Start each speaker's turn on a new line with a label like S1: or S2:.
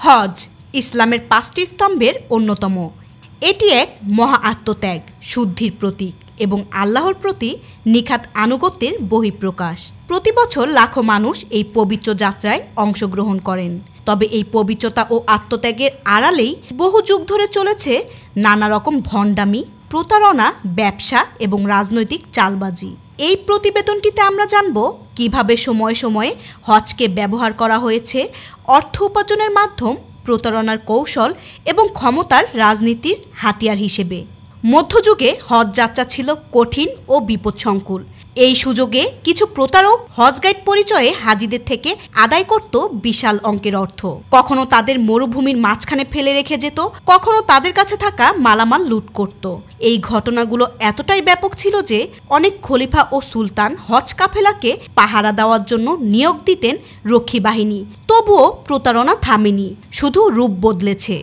S1: হজ ইসলামের ৫টি স্তম্ভের অন্যতম। এটি এক মহা আত্মত্যাগ, শুদ্ধির প্রতীক এবং আল্লাহর প্রতি নিখাত আনুগত্যের বহিঃপ্রকাশ। প্রতি বছর লাখো মানুষ এই পবিত্র যাত্রায় অংশগ্রহণ করেন। তবে এই পবিত্রতা ও আত্মত্যাগের আড়ালেই বহু যুগ ধরে চলেছে নানা রকম ভণ্ডামি, প্রতারণা, ব্যবসা এবং রাজনৈতিক চালবাজি। এই প্রতিবেদনটিতে আমরা জানব কিভাবে সময়ে সময়ে হজকে ব্যবহার করা হয়েছে অর্থ উপার্জনের মাধ্যম, প্রতারণার কৌশল এবং ক্ষমতার রাজনীতির হাতিয়ার হিসেবে। মধ্যযুগে হজ যাত্রা ছিল কঠিন ও বিপদসংকুল। এই সুযোগে কিছু প্রতারক হজ গাইড পরিচয়ে হাজিদের থেকে আদায় করত বিশাল অঙ্কের অর্থ। কখনো তাদের মরুভূমির মাঝখানে ফেলে রেখে যেত, কখনো তাদের কাছে থাকা মালামাল লুট করত। এই ঘটনাগুলো এতটাই ব্যাপক ছিল যে অনেক খলিফা ও সুলতান হজ কাফেলাকে পাহারা দেওয়ার জন্য নিয়োগ দিতেন রক্ষী বাহিনী। তবুও প্রতারণা থামেনি, শুধু রূপ বদলেছে।